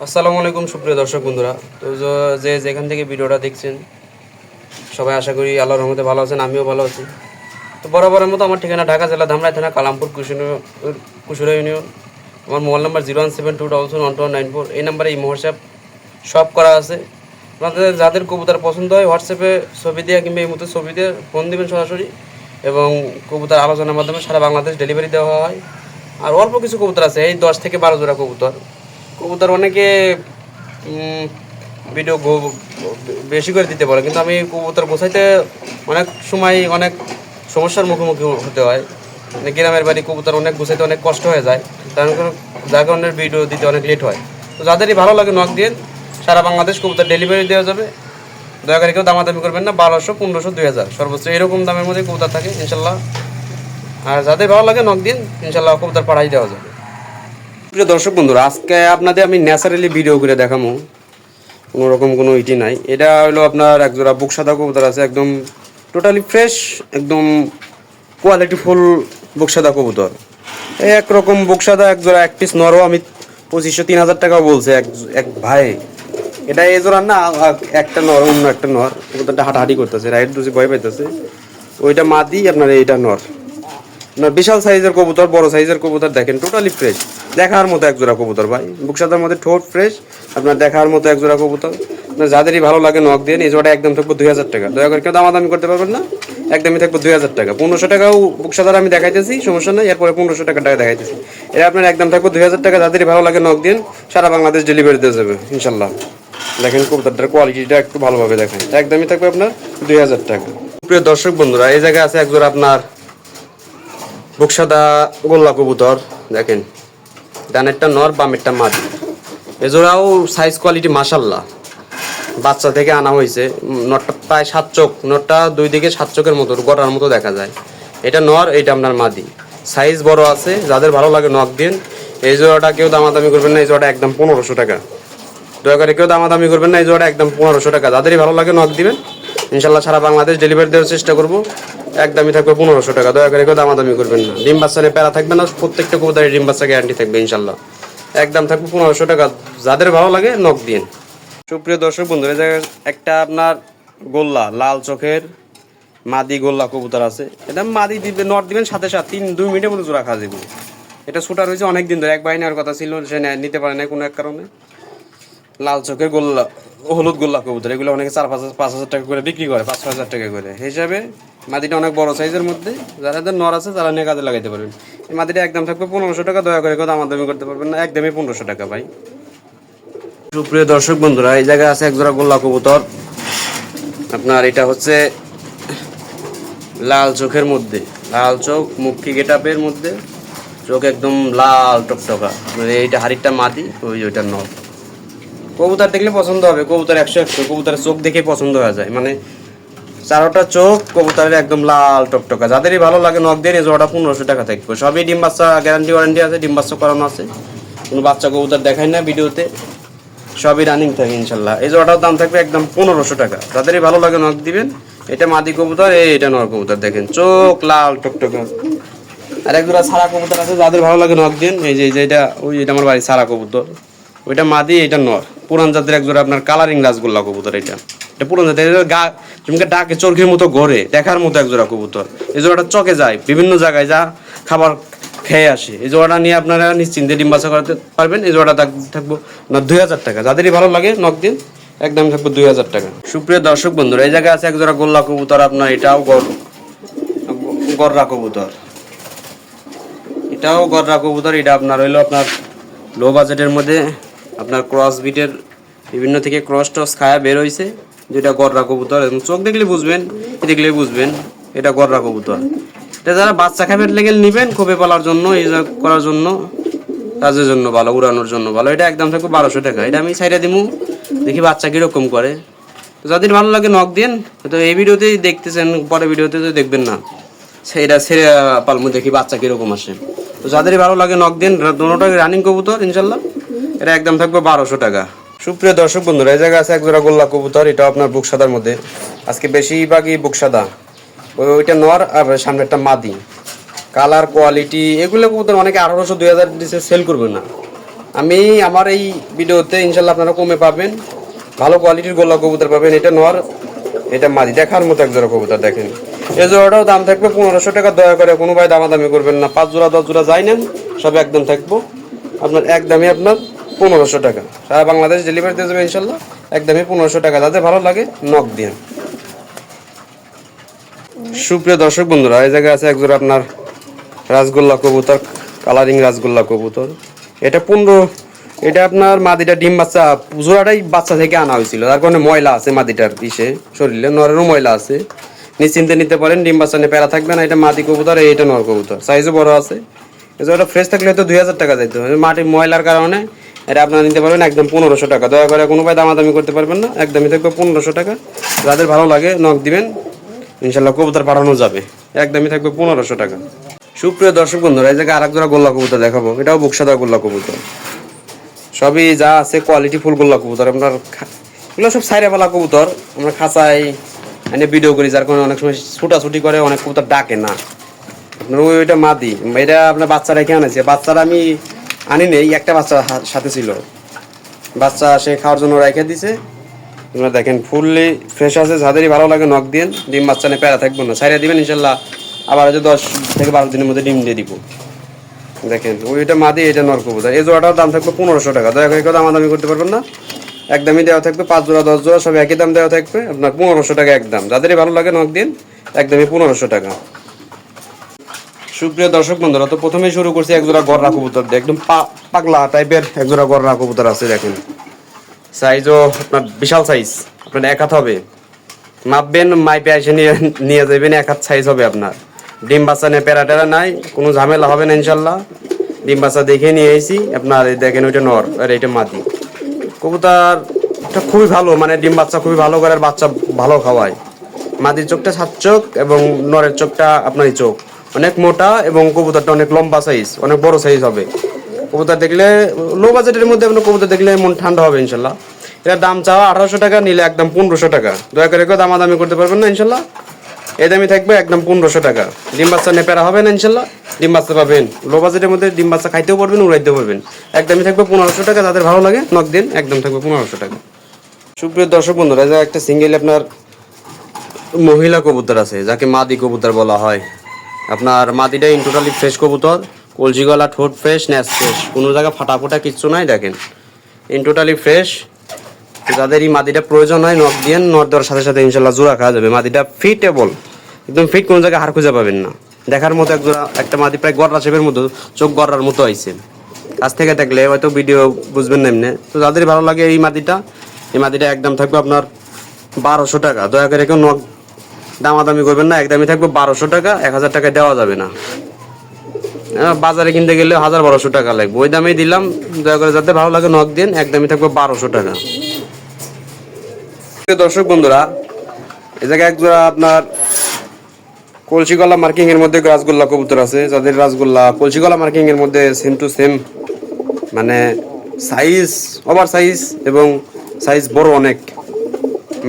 আসসালামু আলাইকুম সুপ্রিয় দর্শক বন্ধুরা। তো যে যেখান থেকে ভিডিওটা দেখছেন সবাই আশা করি আল্লাহর রহমতে ভালো আছেন, আমিও ভালো আছি। তো বরাবরের মতো আমার ঠিকানা ঢাকা জেলা ধামরাই থানা কালামপুর কুশুরা ইউনিয়ন। আমার মোবাইল নাম্বার 017221294। এই নাম্বারে এই হোয়াটসঅ্যাপ সব করা আছে। আপনাদের যাদের কবুতর পছন্দ হয় হোয়াটসঅ্যাপে ছবি দেওয়া কিংবা এই মতো ছবি দিয়ে ফোন দেবেন সরাসরি, এবং কবুতর আলোচনার মাধ্যমে সারা বাংলাদেশ ডেলিভারি দেওয়া হয়। আর অল্প কিছু কবুতর আছে, এই 10 থেকে 12 জোড়া কবুতর। কবুতর অনেকে ভিডিও বেশি করে দিতে পারে, কিন্তু আমি কবুতর গোছাইতে অনেক সময় অনেক সমস্যার মুখোমুখি হতে হয়। মানে গ্রামের বাড়ি কবুতর অনেক গোছাইতে অনেক কষ্ট হয়ে যায়, যার কারণে ভিডিও দিতে অনেক লেট হয়। তো যাদেরই ভালো লাগে নক দিন, সারা বাংলাদেশ কবুতর ডেলিভারি দেওয়া যাবে। দয়া করে কেউ দামাদামি করবেন না, 1200, 1500, 2000 সর্বোচ্চ এরকম দামের মধ্যে কবুতর থাকে ইনশাল্লাহ। আর যাদের ভালো লাগে নক দিন, ইনশাল্লাহ কবুতর পাঠাই দেওয়া যাবে। প্রিয় দর্শক বন্ধুরা, আজকে আপনাদের আমি ন্যাচারালি ভিডিও করে দেখাবো, কোনো রকম কোনো ইটি নাই। এটা হলো আপনার একজোড়া বুক সাদা কবুতর আছে, একদম টোটালি ফ্রেশ, একদম কোয়ালিটিফুল বুক সাদা কবুতর। একরকম বুক সাদা একজোড়া, এক পিস নরও আমি 2500-3000 টাকা বলছে এক ভাই। এটা এই জোড়া না, একটা নর অন্য একটা নর, কবুতরটা হাঁটাহাঁটি করতেছে, রাইট দুজি ভয় পাইতেছে। ওইটা মাদি, আপনার এইটা নর। না বিশাল সাইজের কবুতর, বড় সাইজের কবুতর, দেখেন টোটালি ফ্রেশ, দেখার মতো একজোড়া কবুতর ভাই। বুকসাদার মধ্যে ঠোঁট ফ্রেশ, আপনার দেখার মতো একজোড়া কবুতর। আপনার যাদেরই ভালো লাগে নক দিয়ে এই জোড়াটা একদম থাকবো 2000 টাকা। দয়া করে কেউ দামাদামি করতে পারবেন না, একদমই থাকবো 2000 টাকা। 1500 টাকাও বুকসাদার আমি দেখাইতেছি, সমস্যা নেই। এরপরে 1500 টাকা দেখাইতেছি, এটা আপনার একদম থাকবো 2000 টাকা। যাদেরই ভালো লাগে নক দিন, সারা বাংলাদেশ ডেলিভারি দিয়ে যাবে ইনশাল্লাহ। দেখেন কবুতরটার কোয়ালিটিটা একটু ভালোভাবে দেখেন, একদমই থাকবে আপনার 2000 টাকা। প্রিয় দর্শক বন্ধুরা, এই জায়গায় আছে একজোড়া আপনার বুকসাদা গোল্লা কবুতর, দেখেন ডানেরটা নর, বামেরটা মাদি। এজোড়াও সাইজ কোয়ালিটি মাশাল্লাহ, বাচ্চা থেকে আনা হয়েছে। নরটা প্রায় 7 চোখ, নরটা 2 দিকে 7 চোখের মতো গড়ার মতো দেখা যায়। এটা নর, এটা আপনার মাদি, সাইজ বড় আছে। যাদের ভালো লাগে নক দিন। এই জোড়াটা কেউ দামাদামি করবেন না, এই জোড়াটা একদম 1500 টাকা। দয়া করে কেউ দামাদামি করবেন না, এই জোড়াটা একদম 1500 টাকা। যাদেরই ভালো লাগে নক দিবেন, ইনশাল্লাহ সারা বাংলাদেশ ডেলিভারি দেওয়ার চেষ্টা করবো। একদমই থাকবে 1500 টাকা। দয়া করে কেউ দামাদামি করবেন না, ডিম বাচ্চা নিয়ে প্যারা থাকবে না, প্রত্যেকটা কবুতরের ডিম বাচ্চা গ্যারান্টি থাকবে ইনশাল্লাহ। একদম থাকবে 1500 টাকা। যাদের ভালো লাগে নক দিন। সুপ্রিয় দর্শক বন্ধুরা, এই জায়গায় একটা আপনার গোল্লা লাল চোখের মাদি গোল্লা কবুতর আছে। এটা মাদি দিবে, নট দিবেন সাথে সাথে 2 মিনিটের মধ্যে জোড়া খাওয়া যাবে। এটা শুটার হয়েছে অনেক দিন ধরে, এক বাহিনী নেওয়ার কথা ছিল, সে নিতে পারে না কোনো এক কারণে। লাল চোখের গোল্লা, হলুদ গোল্লা কবুতর, এগুলো অনেকে 4-5 হাজার টাকা করে বিক্রি করে, 5-6 হাজার টাকা করে হিসাবে। মাদিটা অনেক বড় সাইজের মধ্যে, যাদের নর আছে তারা নিয়ে কাজে লাগাইতে পারবেন। এই মাদিটা একদম থাকবে 1500 টাকা। দয়া করে কেউ দামাদামি করতে পারবেন না, একদমই 1500 টাকা ভাই। সুপ্রিয় দর্শক বন্ধুরা, এই জায়গায় আছে একজোড়া গোল্লা কবুতর আপনার। এটা হচ্ছে লাল চোখের মধ্যে, লাল চোখ, মুখি গেটাপের মধ্যে, চোখ একদম লাল টকটকা। মানে এইটা হাড়িটা মাদি, ওইটা নর। কবুতর দেখলে পছন্দ হবে, কবুতর 100-100, কবুতরের চোখ দেখে পছন্দ হয়ে যায়। মানে 4টা চোখ কবুতরের একদম লাল টকটকা। যাদেরই ভালো লাগে নক দিয়ে এই জোড়াটা 1500 টাকা থাকবে। সবই ডিম বাচ্চা গ্যারান্টি ওয়ারেন্টি আছে, ডিম বাচ্চা করানো আছে, কোনো বাচ্চা কবুতর দেখায় না ভিডিওতে, সবই রানিং থাকে ইনশাল্লাহ। এই জোড়াটার দাম থাকবে একদম 1500 টাকা। যাদেরই ভালো লাগে নক দিবেন। এটা মাদি কবুতর, এটা নর কবুতর, দেখেন চোখ লাল টকটকা। আর এক জোড়া সারা কবুতর আছে, যাদের ভালো লাগে নক দিন। এই যে এটা, এটা আমার বাড়ি সারা কবুতর, ওইটা মাদি, এটা নর। পুরান জাতের একজোড়া আপনার কালারিং রাসগোল্লা কবুতর। এটা পুরান জাতের, জমিকে ডাকে চরকির মতো ঘরে, দেখার মতো একজোড়া কবুতর। এই জোড়াটা চকে যায়, বিভিন্ন জায়গায় যা খাবার খেয়ে আসে। এই জোড়াটা নিয়ে আপনারা নিশ্চিন্তে ডিম বাচ্চা করাতে পারবেন। এই জোড়াটা থাকবো না 2000 টাকা। যাদেরই ভালো লাগে নক দিন, একদম থাকবো 2000 টাকা। সুপ্রিয় দর্শক বন্ধুরা, এই জায়গায় আছে একজোড়া গোল্লা কবুতর আপনার। এটাও গররা কবুতর, এটাও গররা কবুতর। এটা আপনার হইলো আপনার লো বাজেটের মধ্যে, আপনার ক্রস বিটের বিভিন্ন থেকে ক্রস টস খায়া বের হয়েছে, যেটা গররা কবুতর। এবং চোখ দেখলে বুঝবেন, দেখলে বুঝবেন এটা গররা কবুতর। এটা যারা বাচ্চা খাবার লেগে নেবেন, খোপে পালার জন্য, এই করার জন্য, কাজের জন্য ভালো, উড়ানোর জন্য ভালো। এটা একদম থাকবে 1200 টাকা। এটা আমি সাইডে দিমু, দেখি বাচ্চা কীরকম করে। যাদের ভালো লাগে নক দিন। তো এই ভিডিওতেই দেখতেছেন, পরে ভিডিওতে তো দেখবেন না, সেইটা ছেড়ে পালমু, দেখি বাচ্চা কীরকম আসে। তো যাদেরই ভালো লাগে নক দিন। দুটোটাই রানিং কবুতর ইনশাল্লাহ। এটা একদম থাকবে 1200 টাকা। সুপ্রিয় দর্শক বন্ধুরা, এই জায়গায় আছে একজোড়া গোল্লা কবুতর। এটা আপনার বুক সাদার মধ্যে, আজকে বেশিরভাগই বুক সাদা। ওইটা নর, আর সামনে একটা মাদি। কালার কোয়ালিটি এগুলো কবুতর অনেকে 1800-2000 দিচ্ছে, সেল করবে না। আমি আমার এই ভিডিওতে ইনশাল্লাহ আপনারা কমে পাবেন, ভালো কোয়ালিটির গোল্লা কবুতর পাবেন। এটা নর, এটা মাদি, দেখার মতো এক জোড়া কবুতর। দেখেন এই জোড়াটাও দাম থাকবে 1500 টাকা। দয়া করে কোনো ভাই দামাদামি করবেন না, 5 জোড়া 10 জোড়া যাই নেন সব একদম থাকবো আপনার একদমই আপনার 1500 টাকা। সারা বাংলাদেশ ডেলিভারি দিয়ে যাবে ইনশাল্লাহ, একদমই 1500 টাকা। যাদের ভালো লাগে নক দিন। সুপ্রিয় দর্শক বন্ধুরা, এই জায়গায় আছে এক জোড়া আপনার রাসগোল্লা কবুতর, কালারিং রাসগোল্লা কবুতর। এটা 15, এটা আপনার মাদিটা ডিম বাচ্চা, জোড়াটাই বাচ্চা থেকে আনা হয়েছিল, তার কারণে ময়লা আছে মাদিটার পিছে শরীরে, নরেরও ময়লা আছে। নিশ্চিন্তে নিতে পারেন, ডিম বাচ্চা নিয়ে প্যারা থাকবে না। এটা মাদি কবুতর, এটা নর কবুতর, সাইজও বড় আছে। এটা ফ্রেশ থাকলে হয়তো 2000 টাকা যাইতো, মাটি ময়লার কারণে এটা আপনারা নিতে পারবেন একদম 1500 টাকা। দয়া করে কোনো ভাই দামাদামি করতে পারবেন না, একদমই থাকবে 1500 টাকা। যাদের ভালো লাগে নক দিবেন, ইনশাল্লাহ কবুতর পাঠানো যাবে, একদমই থাকবে 1500 টাকা। সুপ্রিয় দর্শক বন্ধুরা, এই জায়গায় আরেক জোড়া গোল্লা কবুতর দেখাবো। এটাও বুকসাদা গোল্লা কবুতর, সবই যা আছে কোয়ালিটি ফুল গোল্লা কবুতর। আপনার এগুলো সব সাইরেওয়ালা কবুতর, আমরা খাঁচায় এনে ভিডিও করি, যার কারণে অনেক সময় ছুটাছুটি করে, অনেক কবুতর ডাকে না। আপনার ওইটা মাদি, এটা আপনার বাচ্চা রেখে আনেছে। বাচ্চারা আমি আনি নেই, একটা বাচ্চা সাথে ছিল, বাচ্চা সে খাওয়ার জন্য রেখে দিছে। আপনারা দেখেন ফুললি ফ্রেশ আছে। যাদেরই ভালো লাগে নক দিন, ডিম বাচ্চা নিয়ে প্যারা থাকবো না, সাইরা দিবেন ইনশাল্লাহ। আবার হয়তো 10 থেকে 12 দিনের মধ্যে ডিম দিয়ে দিব। দেখেন ওইটা মাদি, এটা নর কবুতর। এই জোড়াটার দাম থাকবে 1500 টাকা। দয়া করে কেউ দামাদামি করতে পারবেন না, একদমই দেওয়া থাকবে। 5 জোড়া 10 জোড়া সব একই দাম দেওয়া থাকবে আপনার 1500 টাকা একদম। যাদেরই ভালো লাগে নক দিন, একদমই 1500 টাকা। সুপ্রিয় দর্শক বন্ধুরা, তো প্রথমেই শুরু করছি এক জোড়া গররা কবুতর দিয়ে, একদম পাগলা টাইপের এক জোড়া গররা কবুতর আছে। দেখেন সাইজও আপনার বিশাল সাইজ, আপনার এক হাত হবে, মাপবেন, মাইপে এসে নিয়ে যাবেন, এক হাত সাইজ হবে আপনার। ডিম বাচ্চা নিয়ে প্যারা টেরা নাই, কোনো ঝামেলা হবে না ইনশাল্লাহ। ডিম বাচ্চা দেখে নিয়ে এসেছি আপনার। এই দেখেন ওইটা নর আর এইটা মাদি কবুতরটা খুবই ভালো, মানে ডিম বাচ্চা খুবই ভালো করে, বাচ্চা ভালো খাওয়ায়। মাদির চোখটা 7 চোখ এবং নরের চোখটা আপনার চোখ অনেক মোটা, এবং কবুতরটা অনেক লম্বা সাইজ, অনেক বড় সাইজ হবে। কবুতর দেখলে লো বাজেটের মধ্যে আপনার কবুতর দেখলে মন ঠান্ডা হবে ইনশাল্লাহ। এটার দাম চাওয়া 1800 টাকা, নিলে একদম 1500 টাকা। দয়া করে কেউ দামাদামি করতে পারবেন না ইনশাল্লাহ, এই দামই থাকবে একদম 1500 টাকা। ডিম বাচ্চা নিয়ে প্যারা হবে না ইনশাল্লাহ, ডিম বাচ্চা পাবেন লো বাজেটের মধ্যে, ডিম বাচ্চা খাইতেও পারবেন, উড়াইতেও পারবেন। একদমই থাকবে 1500 টাকা। যাদের ভালো লাগে নক দিন, একদম থাকবে 1500 টাকা। সুপ্রিয় দর্শক বন্ধুরা, যা একটা সিঙ্গেল আপনার মহিলা কবুতর আছে, যাকে মাদি কবুতর বলা হয়। আপনার মাদিটা ইন টোটালি ফ্রেশ কবুতর, কলজি গলা, ঠোঁট ফ্রেশ, ন্যাস ফ্রেশ, কোনো জায়গা ফাটাফোটা কিচ্ছু নাই। দেখেন ইন টোটালি ফ্রেশ। যাদের এই মাদিটা প্রয়োজন হয় নক দিয়ে, নক দেওয়ার সাথে সাথে ইনশাল্লাহ জোড়া খাওয়া যাবে। মাদিটা ফিটেবল, একদম ফিট, কোনো জায়গায় হার খুঁজে পাবেন না। দেখার মতো একটা মাদি, প্রায় গররা শেপের মতো, চোখ গররার মতো আইছে। কাছ থেকে দেখলে হয়তো ভিডিও বুঝবেন না এমনি। তো যাদের ভালো লাগে এই মাদিটা একদম থাকবে আপনার 1200 টাকা। দয়া করে কেউ নক দামাদামি করবেন না, একদমই থাকবে 1200 টাকা। 1000 টাকায় দেওয়া যাবে না, বাজারে কিনতে গেলে 1000-1200 টাকা লাগবে, ওই দামেই দিলাম। দয়া করে যাদের ভালো লাগে নক দিন, একদমই থাকবে 1200 টাকা। দর্শক বন্ধুরা, এই জায়গায় এক জোড়া আপনার কলসিগলা মার্কিং এর মধ্যে রাসগোল্লা কবুতর আছে। যাদের রাসগোল্লা কলসিগলা মার্কিং এর মধ্যে সেম টু সেম, মানে সাইজ ওভার সাইজ এবং সাইজ বড় অনেক।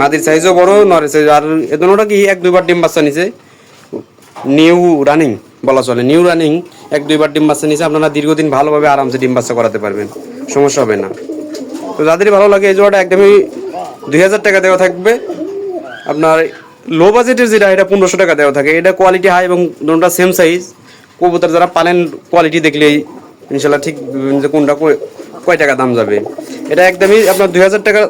মাদির সাইজও বড়, নরের সাইজ। আর এ দুটোটা কি 1-2 বার ডিম বাচ্চা নিছে, নিউ রানিং বলা চলে, নিউ রানিং 1-2 বার ডিম বাচ্চা নিছে। আপনারা দীর্ঘদিন ভালোভাবে আরামসে ডিম বাচ্চা করাতে পারবেন, সমস্যা হবে না। তো যাদেরই ভালো লাগে এই জোড়াটা একদমই 2000 টাকা দেওয়া থাকবে। আপনার লো বাজেটের যেটা, এটা 1500 টাকা দেওয়া থাকে। এটা কোয়ালিটি হাই এবং দুটোটা সেম সাইজ। কবুতর যারা পালেন কোয়ালিটি দেখলেই ইনশাল্লাহ ঠিক যে কোনটা কয় টাকা দাম যাবে। এটা একদমই আপনার 2000 টাকা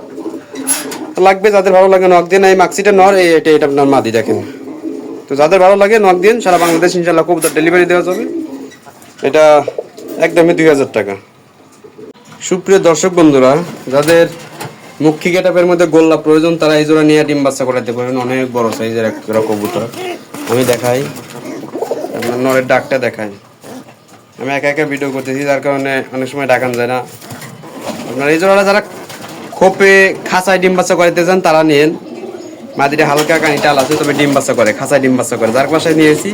লাগবে। যাদের ভালো লাগে নক দিন। এই মাক্সিটা নর, এটা আপনার মাদি। দেখেন তো যাদের ভালো লাগে নক দিন, সারা বাংলাদেশ ইনশাল্লাহ কবুতর ডেলিভারি দেওয়া যাবে। এটা একদমই 2000 টাকা। সুপ্রিয় দর্শক বন্ধুরা, যাদের মুখী গেটাপের মধ্যে গোল্লা প্রয়োজন, তারা এই জোড়া নিয়ে ডিম বাচ্চা করাতে পারেন। অনেক বড় সাইজের একটা কবুতর। আমি দেখাই, আপনার নরের ডাকটা দেখাই। আমি একা একা ভিডিও করতেছি, যার কারণে অনেক সময় ডাকান যায় না। আপনার এই জোড়াটা যারা খোপে খাঁচায় ডিম বাচ্চা করাতে চান, তারা নিন। মাদিটা হালকা কানি টাল আছে, তবে ডিম বাচ্চা করে, খাঁচায় ডিম বাচ্চা করে। যার বাসায় নিয়েছি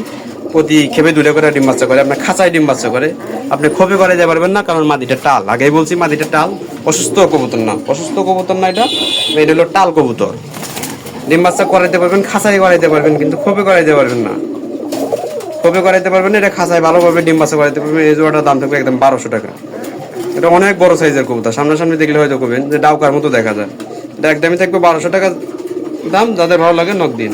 প্রতি খেপে 2টা করে ডিম বাচ্চা করে, আপনার খাঁচায় ডিম বাচ্চা করে। আপনি খোপে করে যেতে পারবেন না, কারণ মাদিটা টাল। আগেই বলছি মাদিটা টাল, অসুস্থ কবুতর না, এটা হলো টাল কবুতর। ডিম বাচ্চা করাইতে পারবেন, খাঁচায় করাইতে পারবেন, কিন্তু খোপে করাইতে পারবেন না। খোপে করাইতে পারবেন, এটা খাঁচায় ভালোভাবে ডিম বাচ্চা করাইতে পারবেন। এই জোড়াটার দাম থাকবে একদম 1200 টাকা। এটা অনেক বড় সাইজের কবুতর, সামনাসামনি দেখলে হয়তো কবেন যে ডাউকার মতো দেখা যায়। এটা একদমই থাকবে 1200 টাকা দাম, যাদের ভালো লাগে নক দিন।